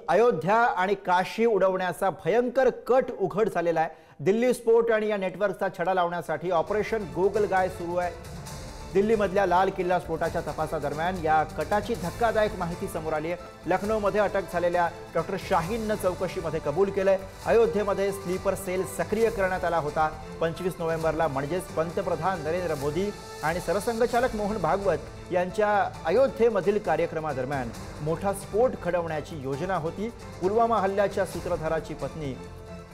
अयोध्या आणि काशी उडवण्याचा भयंकर कट उघड झालेला आहे। दिल्ली स्फोट आणि या नेटवर्कचा छडा लावण्यासाठी ऑपरेशन गोगलगाय सुरू आहे। दिल्लीमधल्या लाल किल्ला स्फोटाच्या तपासादरम्यान या कटाची धक्कादायक माहिती समोर आली आहे। लखनौमध्ये अटक झालेल्या डॉक्टर शाहीननं चौकशीमध्ये कबूल केलंय। अयोध्येमध्ये स्लीपर सेल सक्रिय करण्यात आला होता। 25 नोव्हेंबरला म्हणजेच पंतप्रधान नरेंद्र मोदी आणि सरसंघचालक मोहन भागवत यांच्या अयोध्येमधील कार्यक्रमादरम्यान मोठा स्फोट घडवण्याची योजना होती। पुलवामा हल्ल्याच्या सूत्रधाराची पत्नी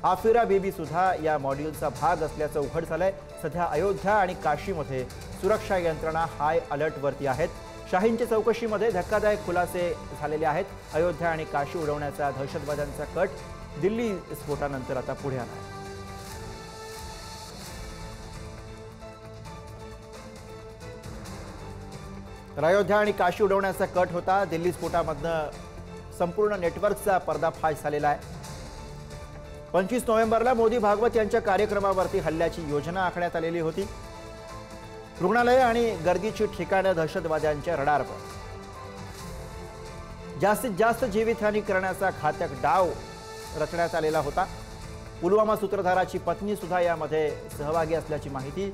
आफिरा बीबी सुद्धा या मॉड्यूलचा भाग असल्याचं उघड झालंय। सध्या अयोध्या आणि काशीमध्ये सुरक्षा यंत्रणा हाय अलर्टवरती आहेत। शाहीनच्या चौकशीमध्ये धक्कादायक खुलासे झालेले आहेत। अयोध्या आणि काशी उडवण्याचा दहशतवाद्यांचा कट दिल्ली स्फोटानंतर आता पुढे आला आहे। तर अयोध्या आणि काशी उडवण्याचा कट होता। दिल्ली स्फोटामधनं संपूर्ण नेटवर्कचा पर्दाफाश झालेला आहे। 25 नोव्हेंबरला मोदी भागवत यांच्या कार्यक्रमावरती हल्ल्याची योजना आखण्यात आलेली होती। रुग्णालय आणि गर्दीची ठिकाणं दहशतवाद्यांच्या रडारवर। जास्तीत जास्त जीवितहानी करण्याचा घातक डाव रचण्यात आलेला होता। पुलवामा सूत्रधाराची पत्नी सुद्धा यामध्ये सहभागी असल्याची माहिती।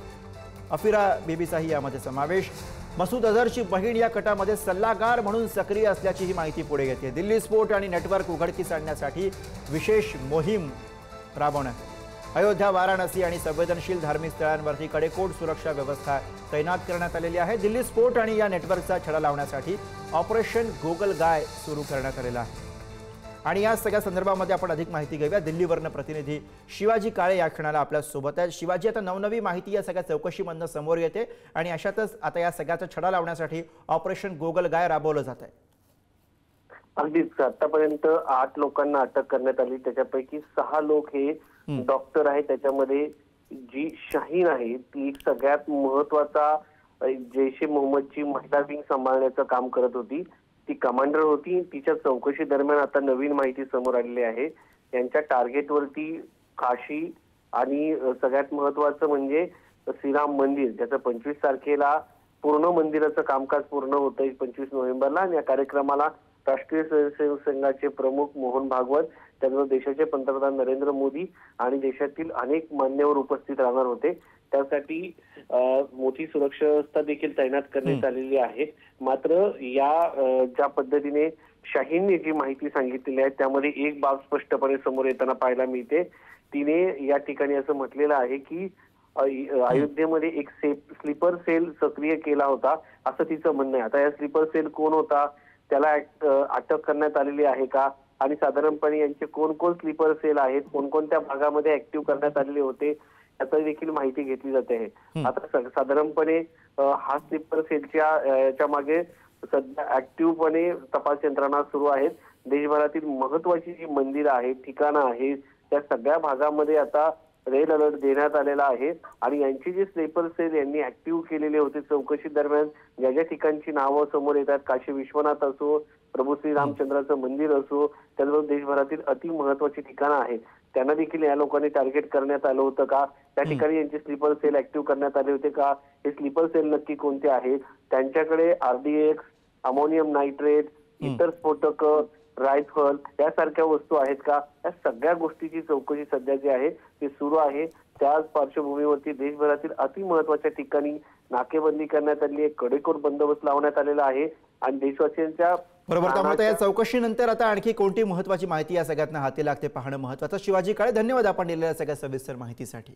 अफिरा बीबीचाही यामध्ये समावेश। मसूद अझहरची बहीण या कटामध्ये सल्लागार म्हणून सक्रिय असल्याची ही माहिती पुढे येते। दिल्ली स्फोट आणि नेटवर्क उघडकीस आणण्यासाठी विशेष मोहीम राबवण्यात आली। अयोध्या, वाराणसी आणि संवेदनशील धार्मिक स्थळांवरती कडेकोट सुरक्षा व्यवस्था तैनात करण्यात आलेली आहे। दिल्ली स्फोट आणि या नेटवर्कचा छडा लावण्यासाठी ऑपरेशन गोगलगाय सुरू करण्यात आलेला आहे। आणि या सगळ्या संदर्भामध्ये आपण अधिक माहिती घेऊया। दिल्लीवरनं प्रतिनिधी शिवाजी काळे या क्षणाला आपल्या सोबत आहेत। शिवाजी, आता नवनवी माहिती या सगळ्या चौकशीमधनं समोर येते आणि अशातच आता या सगळ्याचा छडा लावण्यासाठी ऑपरेशन गोगलगाय राबवलं जात आहे। अगदीच आतापर्यंत 8 लोकांना अटक करण्यात आली। त्याच्यापैकी 6 लोक हे डॉक्टर आहेत। त्याच्यामध्ये जी शाहीन आहे ती सगळ्यात महत्वाचा जैश ए मोहम्मदची महिला विंग सांभाळण्याचं काम करत होती। ती कमांडर होती। तिच्या चौकशी दरम्यान आता नवीन माहिती समोर आलेली आहे। यांच्या टार्गेटवरती काशी आणि सगळ्यात महत्वाचं म्हणजे श्रीराम मंदिर, ज्याचं 25 तारखेला पूर्ण मंदिराचं कामकाज पूर्ण होतंय 25 नोव्हेंबरला। आणि या कार्यक्रमाला राष्ट्रीय स्वयंसेवक संघाचे प्रमुख मोहन भागवत, त्यानंतर देशाचे पंतप्रधान नरेंद्र मोदी आणि देशातील अनेक मान्यवर उपस्थित राहणार होते। त्यासाठी मोठी सुरक्षा व्यवस्था देखील तैनात करण्यात आलेली आहे। मात्र या ज्या पद्धतीने शाहीनने जी माहिती सांगितलेली आहे त्यामध्ये एक बाब स्पष्टपणे समोर येताना पाहायला मिळते। तिने या ठिकाणी असं म्हटलेलं आहे की अयोध्येमध्ये एक स्लीपर सेल सक्रिय केला होता असं तिचं म्हणणं आहे। आता या स्लीपर सेल कोण होता, त्याला अटक करण्यात आलेली आहे का, आणि साधारणपणे यांचे कोण कोण स्लीपर सेल आहेत, कोणकोणत्या भागामध्ये ऍक्टिव्ह करण्यात आलेले होते याची देखील माहिती घेतली जाते आहे। आता साधारणपणे हा स्लीपर सेलच्या याच्या मागे सध्या ऍक्टिव्हपणे तपास यंत्रणा सुरू आहेत। देशभरातील महत्वाची जी मंदिरं आहेत, ठिकाणं आहेत, त्या सगळ्या भागामध्ये आता रेड अलर्ट देण्यात आलेला आहे। आणि यांची जी स्लीपर सेल यांनी ऍक्टिव्ह केलेले होते चौकशी दरम्यान, ज्या ज्या ठिकाणची नावं समोर येतात, काशी विश्वनाथ असो, प्रभू श्रीरामचंद्राचं मंदिर असो, त्याचबरोबर देशभरातील अति महत्वाची ठिकाणं आहेत, त्यांना देखील या लोकांनी टार्गेट करण्यात आलं होतं का, त्या ठिकाणी यांचे स्लीपर सेल ऍक्टिव्ह करण्यात आले होते का, हे स्लीपर सेल नक्की कोणते आहेत, त्यांच्याकडे RDX, अमोनियम नायट्रेट, इतर स्फोटक, रायफल यासारख्या वस्तू आहेत का, या सगळ्या गोष्टीची चौकशी सध्या जी आहे ती सुरू आहे। त्याच पार्श्वभूमीवरती देशभरातील अति महत्वाच्या ठिकाणी नाकेबंदी करण्यात आली आहे, कडेकोट बंदोबस्त लावण्यात आलेला आहे आणि देशवासियांच्या बरोबर। त्यामुळे या चौकशीनंतर आता आणखी कोणती महत्वाची माहिती या सगळ्यांना हाती लागते पाहणं महत्वाचं। शिवाजी काळे, धन्यवाद आपण दिलेल्या सगळ्या सविस्तर माहितीसाठी।